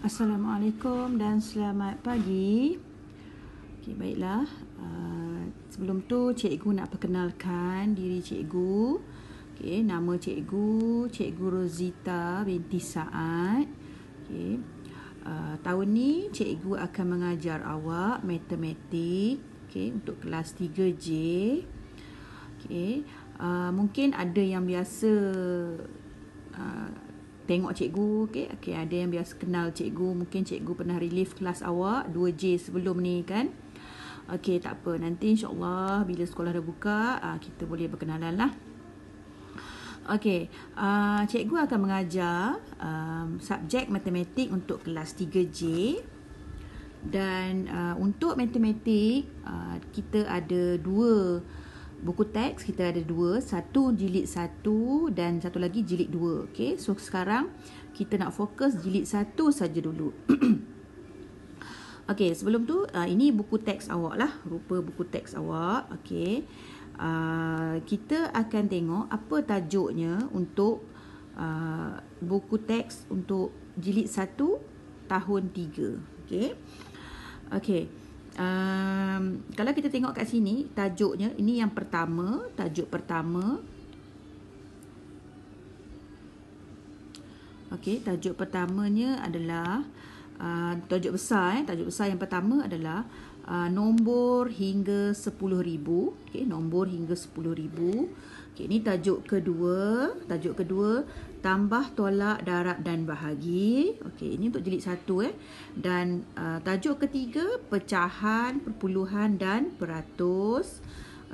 Assalamualaikum dan selamat pagi. Okey, baiklah. Sebelum tu cikgu nak perkenalkan diri cikgu. Okey, nama cikgu Rozita binti Saad. Okey. Tahun ni cikgu akan mengajar awak matematik, okey, untuk kelas 3J. Okey. Mungkin ada yang biasa tengok cikgu, okey, ada yang biasa kenal cikgu, mungkin cikgu pernah relief kelas awak 2J sebelum ni kan. Okey, tak apa, nanti insya-Allah bila sekolah dah buka, kita boleh berkenalan lah. Okey, cikgu akan mengajar subjek matematik untuk kelas 3J. Dan untuk matematik kita ada dua buku teks, kita ada dua, satu jilid 1 dan satu lagi jilid 2. Okey, so sekarang kita nak fokus jilid 1 saja dulu. Okey, sebelum tu ini buku teks awak lah, rupa buku teks awak. Okey, kita akan tengok apa tajuknya untuk buku teks untuk jilid 1 tahun 3. Okey. Okey. Kalau kita tengok kat sini, tajuknya ini yang pertama, tajuk pertama. Okey, tajuk pertamanya adalah tajuk besar yang pertama adalah nombor hingga 10,000. Okey, nombor hingga 10,000. Okey, ini tajuk kedua, tambah, tolak, darab dan bahagi. Okey, ini untuk jilid 1 Dan tajuk ketiga, pecahan, perpuluhan dan peratus.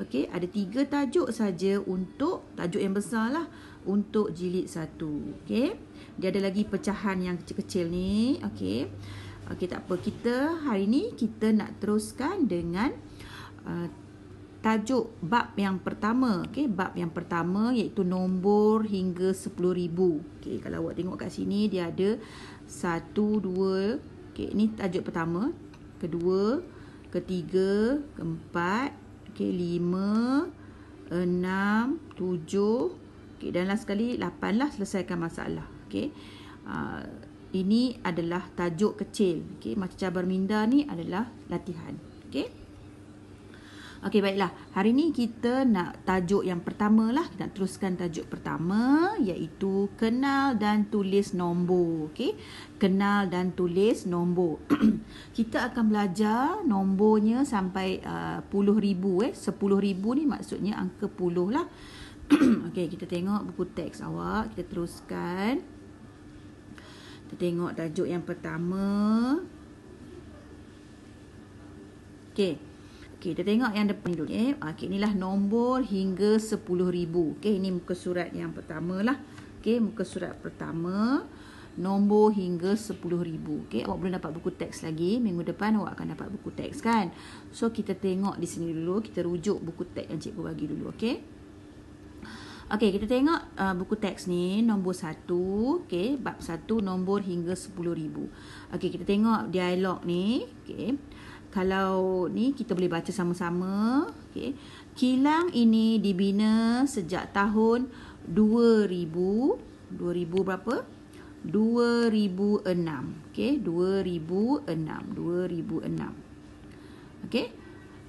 Okey, ada 3 tajuk saja untuk tajuk yang besar lah untuk jilid 1. Okey, dia ada lagi pecahan yang kecil-kecil ni. Okey. Okey, tak apa, kita hari ni kita nak teruskan dengan tajuk bab yang pertama. Okey, bab yang pertama iaitu nombor hingga 10,000. Okey, kalau awak tengok kat sini dia ada 1, 2. Okey, ini tajuk pertama, kedua, ketiga, keempat, okey, 5, 6, 7, okey, dan last sekali 8 lah, selesaikan masalah. Okey. Ini adalah tajuk kecil. Okey, macam cabar minda ni adalah latihan. Okey. Okey, baiklah. Hari ni kita nak tajuk yang pertama lah. Kita nak teruskan tajuk pertama iaitu kenal dan tulis nombor. Okey. Kenal dan tulis nombor. Kita akan belajar nombornya sampai 10,000 10,000 ni maksudnya angka 10 lah. Okey, kita tengok buku teks awak, kita teruskan. Kita tengok tajuk yang pertama. Okey. Okey, kita tengok yang depan dulu. Okey, inilah nombor hingga 10,000. Okey, ini muka surat yang pertama lah. Okey, muka surat pertama, nombor hingga 10,000. Okey, awak belum dapat buku teks lagi. Minggu depan awak akan dapat buku teks kan. So, kita tengok di sini dulu. Kita rujuk buku teks yang cikgu bagi dulu. Okey. Okey, kita tengok buku teks ni, nombor 1. Okey, bab 1, nombor hingga 10,000. Okey, kita tengok dialog ni. Okey. Kalau ni kita boleh baca sama-sama. Okey. Kilang ini dibina sejak tahun 2000. 2000 berapa? 2006. Okey, 2006. Okey.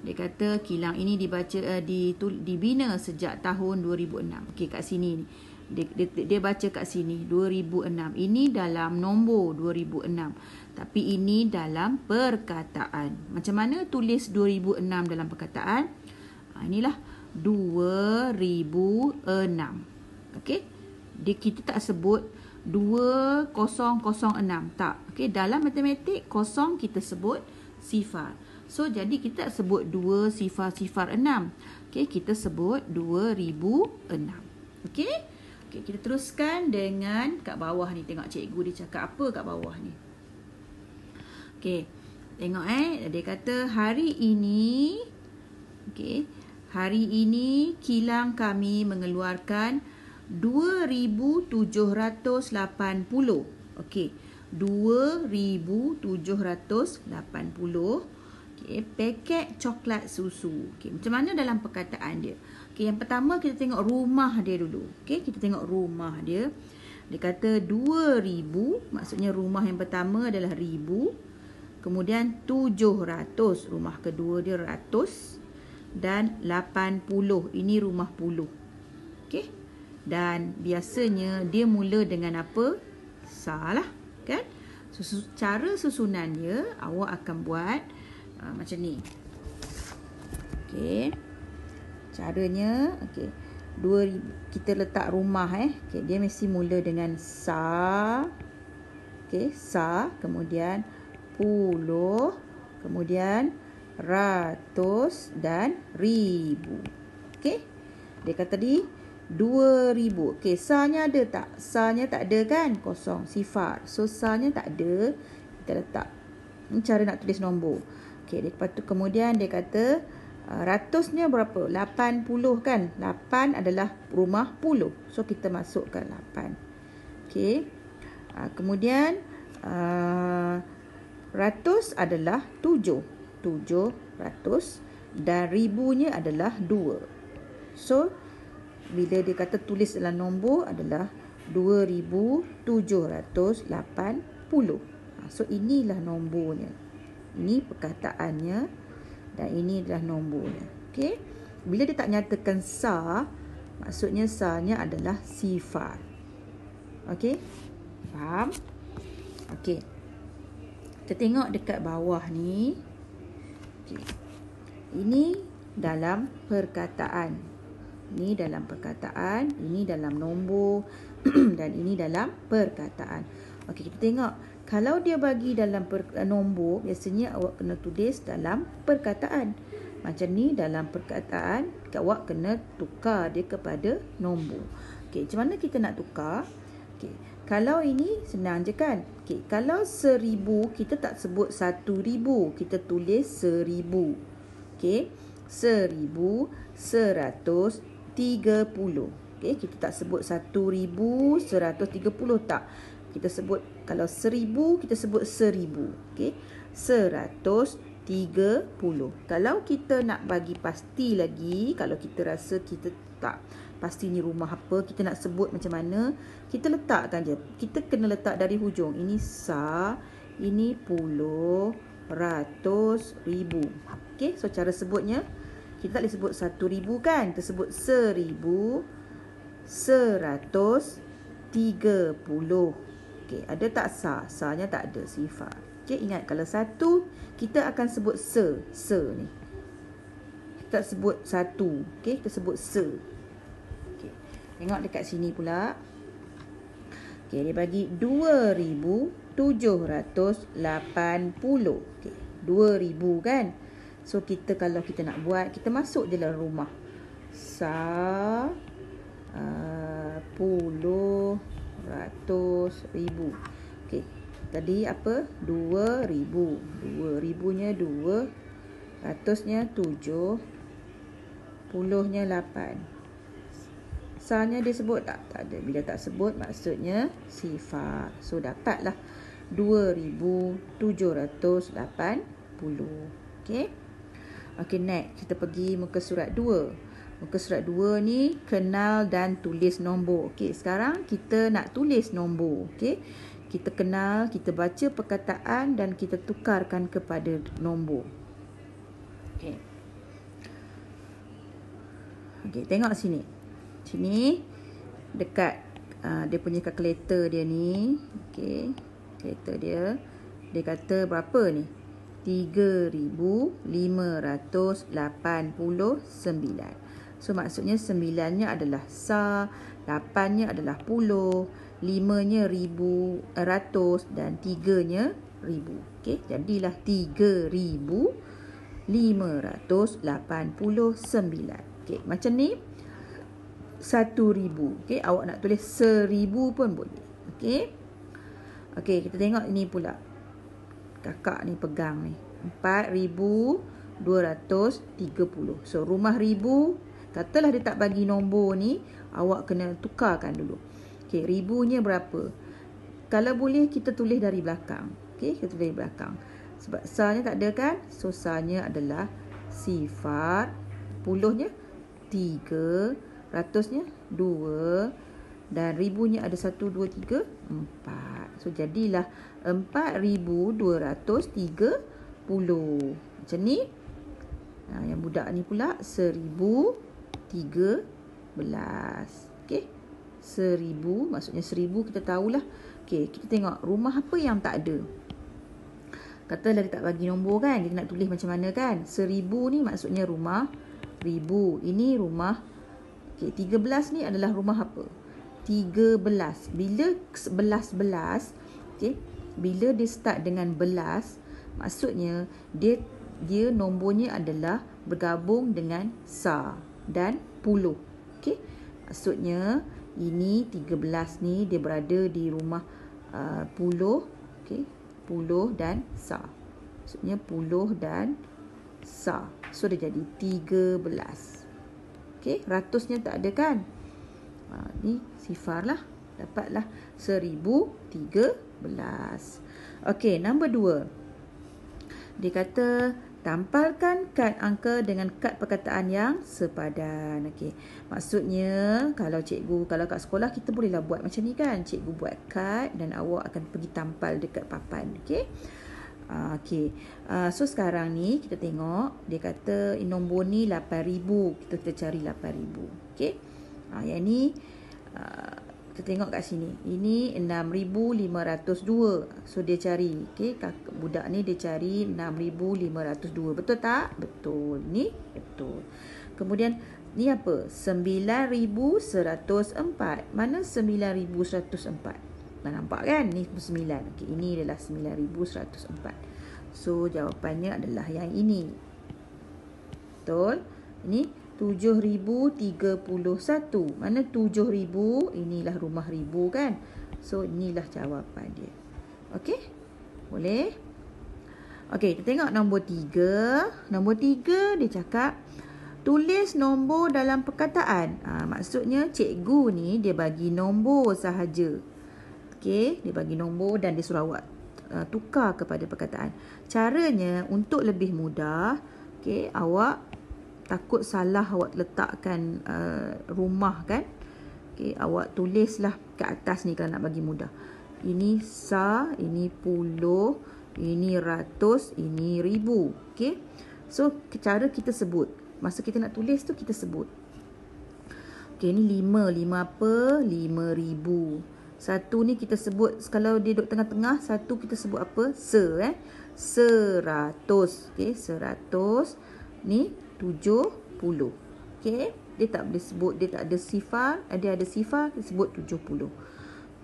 Dia kata kilang ini dibina sejak tahun 2006. Okey, kat sini ni. Dia baca kat sini 2006. Ini dalam nombor 2006. Tapi ini dalam perkataan. Macam mana tulis 2006 dalam perkataan? Inilah 2006. Okey. Kita tak sebut 2006. Tak. Okey, dalam matematik kosong kita sebut sifar. So, jadi kita tak sebut 2 sifar 6. Okey, kita sebut 2006. Okey? Okey, kita teruskan dengan kat bawah ni. Tengok cikgu dia cakap apa kat bawah ni. Okey, tengok dia kata hari ini, okey, hari ini kilang kami mengeluarkan 2,780. Okey, 2,780. Okey, paket coklat susu. Okey, macam mana dalam perkataan dia? Okey, yang pertama kita tengok rumah dia dulu. Okey, kita tengok rumah dia. Dia kata 2000, maksudnya rumah yang pertama adalah 1000. Kemudian 700, rumah kedua dia ratus. Dan 80, ini rumah puluh. Okey. Dan biasanya dia mula dengan apa? Salah, kan? Cara susunannya awak akan buat macam ni. Okey. Caranya, okey. 2000 kita letak rumah Okey, dia mesti mula dengan sa. Okey, sa, kemudian puluh, kemudian ratus dan ribu. Okey. Dia kata tadi 2000. Okey, sa-nya ada tak? Sa-nya tak ada kan? Kosong, sifar. So sa-nya tak ada. Kita letak. Ini cara nak tulis nombor. Okey, lepas tu kemudian dia kata ratusnya berapa? 80 kan? 8 adalah rumah puluh. So kita masukkan 8. Okey. Kemudian ratus adalah 7. 700 dan ribunya adalah 2. So bila dia kata tulis dalam nombor adalah 2780. So inilah nombornya. Ini perkataannya dan ini adalah nombornya. Okey. Bila dia tak nyatakan sa, maksudnya sa-nya adalah sifar. Okey. Faham? Okey. Kita tengok dekat bawah ni. Okey. Ini dalam perkataan. Ini dalam perkataan, ini dalam nombor dan ini dalam perkataan. Okey, kita tengok. Kalau dia bagi dalam nombor, biasanya awak kena tulis dalam perkataan. Macam ni dalam perkataan, awak kena tukar dia kepada nombor. Okey, macam mana kita nak tukar? Okey, kalau ini senang je kan? Okey, kalau 1000 kita tak sebut 1000, kita tulis 1000. Okey, 1130. Okey, kita tak sebut 1130 tak. Kita sebut kalau 1000 kita sebut 1000. Okey, 130. Kalau kita nak bagi pasti lagi, kalau kita rasa kita tak pasti ni rumah apa, kita nak sebut macam mana, kita letakkan je. Kita kena letak dari hujung. Ini sa, ini puluh, ratus, ribu. Okey, so cara sebutnya kita tak boleh sebut 1000 kan? Kita sebut 1130. Okey, ada tak sa? Sa-nya tak ada, sifar. Okey, ingat kalau satu kita akan sebut se ni. Kita tak sebut satu. Okey, kita sebut se. Okey. Tengok dekat sini pula. Okey, dia bagi 2780. Okey, 2000 kan? So kita kalau kita nak buat, kita masuk je dalam rumah. Sa, puluh, ratus, ribu. Okey. Tadi apa? 2000. 2000-nya 2. Ratusnya 7. Puluhnya 8. Sa-nya dia sebut tak? Tak ada. Bila tak sebut, maksudnya sifar. So dapatlah 2780. Okey. Okey, next. Kita pergi muka surat 2. Muka surat 2 ni kenal dan tulis nombor. Okey, sekarang kita nak tulis nombor. Okey. Kita kenal, kita baca perkataan dan kita tukarkan kepada nombor. Okey. Okey, tengok sini. Sini dekat dia punya kalkulator dia ni. Okey, kalkulator dia. Dia kata berapa ni? 3589. So maksudnya 9-nya adalah sa, 8-nya adalah puluh, 5-nya 100 dan 3-nya 1000. Okey, jadilah 3589. Okey, macam ni 1000. Okey, awak nak tulis 1000 pun boleh. Okey. Okey, kita tengok ini pula. Kakak ni pegang ni 4230. So rumah 1000, katalah dia tak bagi nombor ni, awak kena tukarkan dulu. Okey, ribunya berapa? Kalau boleh kita tulis dari belakang. Okey, kita tulis dari belakang. Sebab sa-nya tak ada kan? So sa-nya adalah sifar, puluhnya 3, ratusnya 2, dan ribunya ada 1, 2, 3, 4. So jadilah 4,230. Macam ni. Yang budak ni pula 1,013. Okey. 1,000 maksudnya 1,000 kita tahulah. Okey, kita tengok rumah apa yang tak ada. Katalah dia tak bagi nombor kan, kita nak tulis macam mana kan? 1,000 ni maksudnya rumah ribu. Ini rumah. Okey, 13 ni adalah rumah apa? 13. Bila 11, okey, bila dia start dengan belas, maksudnya dia nombornya adalah bergabung dengan sa dan puluh. Okey. Maksudnya ini 13 ni dia berada di rumah puluh, okey, puluh dan sa. Maksudnya puluh dan sa. So dia jadi 13. Okey, ratusnya tak ada kan? Ni sifar lah. Dapatlah 1,013. Okey, nombor 2. Dia kata tampalkan kad angka dengan kad perkataan yang sepadan. Okey. Maksudnya kalau kat sekolah kita bolehlah buat macam ni kan. Cikgu buat kad dan awak akan pergi tampal dekat papan. Okey. Okey. So sekarang ni kita tengok dia kata nombor ni 8,000. Kita cari 8,000. Okey. Yang ni kita tengok kat sini. Ini 6,502. So dia cari. Okey, budak ni dia cari 6,502. Betul tak? Betul. Ni betul. Kemudian ni apa? 9,104. Mana 9,104? Dah nampak kan? Ni 9. Okey, ini adalah 9,104. So jawapannya adalah yang ini. Betul? Ini 7,031. Mana 7,000? Inilah rumah ribu kan? So inilah jawapan dia. Okey? Boleh? Okey, kita tengok nombor 3. Nombor 3 dia cakap tulis nombor dalam perkataan. Maksudnya cikgu ni dia bagi nombor sahaja. Okey, dia bagi nombor dan dia suruh awak tukar kepada perkataan. Caranya untuk lebih mudah, okey, awak takut salah awak letakkan rumah kan. Okey, awak tulislah kat atas ni kalau nak bagi mudah. Ini sa, ini puluh, ini ratus, ini ribu. Okey. So cara kita sebut. Masa kita nak tulis tu kita sebut. Okey, ini 5. 5 apa? 5,000. Satu ni kita sebut, kalau dia duduk tengah-tengah, satu kita sebut apa? Seratus. Okey, 100. Ni 70. Okey, dia tak boleh sebut, dia tak ada sifar, dia ada sifar, kita sebut 70.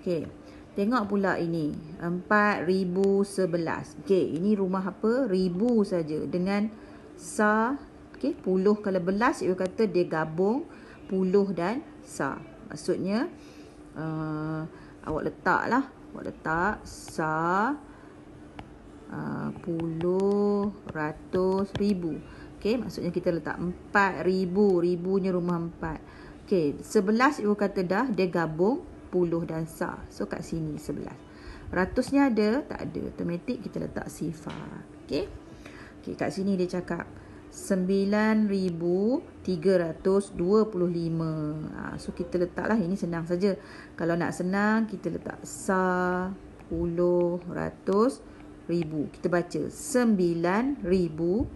Okey, tengok pula ini 4,011. Okey, ini rumah apa? Ribu saja dengan sa. Okey, puluh kalau belas cikgu kata dia gabung puluh dan sa. Maksudnya awak letak sa, puluh, ratus, ribu. Okey, maksudnya kita letak 4,000. Ribunya rumah 4. Okey, 11 ibu kata dah dia gabung puluh dan sa. So kat sini 11. Ratusnya ada? Tak ada. Automatik kita letak sifar. Okey. Okey, kat sini dia cakap 9,325. So kita letaklah, ini senang saja. Kalau nak senang kita letak sa, puluh, ratus, ribu. Kita baca 9,000.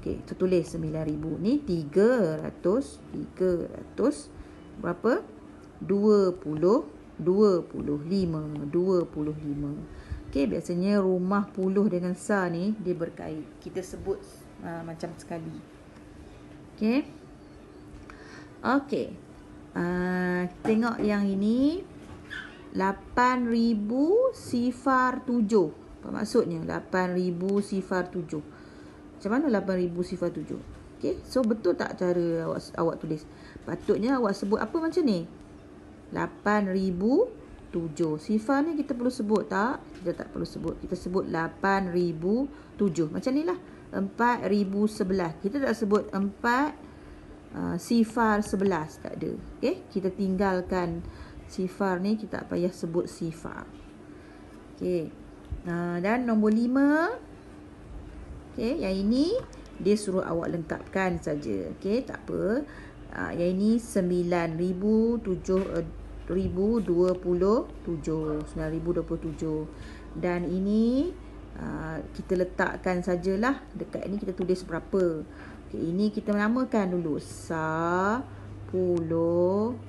Okey, tulis 9,000 ni 300 berapa? 25. Okey, biasanya rumah puluh dengan sa ni dia berkait. Kita sebut macam sekali. Okey. Okey. Tengok yang ini 8,000 sifar 7. Apa maksudnya? 8,000 sifar 7. Macam mana 8,000 sifar 7? Okey, so betul tak cara awak tulis? Patutnya awak sebut apa macam ni? 8,007. Sifar ni kita perlu sebut tak? Kita tak perlu sebut. Kita sebut 8,007. Macam ni lah. 4,011. Kita tak sebut 4 sifar 11. Tak ada. Okey, kita tinggalkan sifar ni. Kita tak payah sebut sifar. Okey. Dan nombor 5. Okey, yang ini dia suruh awak lengkapkan saja. Okey, tak apa. Yang ini 9,007. Dan ini kita letakkan sajalah dekat ini, kita tulis berapa. Okey, ini kita namakan dulu sepuluh,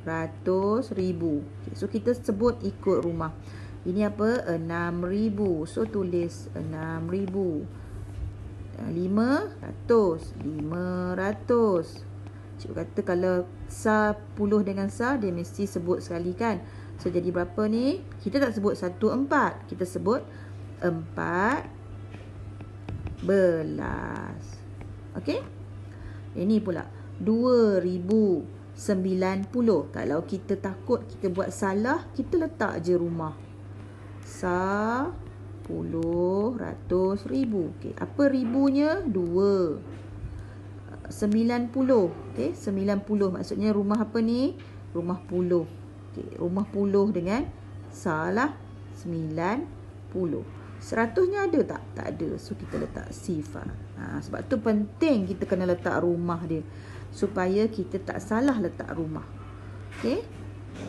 ratus, ribu. Okay, so kita sebut ikut rumah. Ini apa? 6,000. So tulis 6,000. 500. Cikgu kata kalau sa 10 dengan sa, dia mesti sebut sekali kan. So jadi berapa ni? Kita tak sebut 14, kita sebut 14. Okey? Ini pula 2090. Kalau kita takut kita buat salah, kita letak je rumah. 10, ratus, ribu. Okey, apa ribunya? 2. 90. Okey, 90 maksudnya rumah apa ni? Rumah puluh. Okey, rumah puluh dengan salah 90. 100-nya ada tak? Tak ada. So kita letak sifar. Sebab tu penting kita kena letak rumah dia supaya kita tak salah letak rumah. Okey?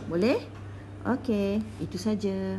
Boleh? Okey, itu saja.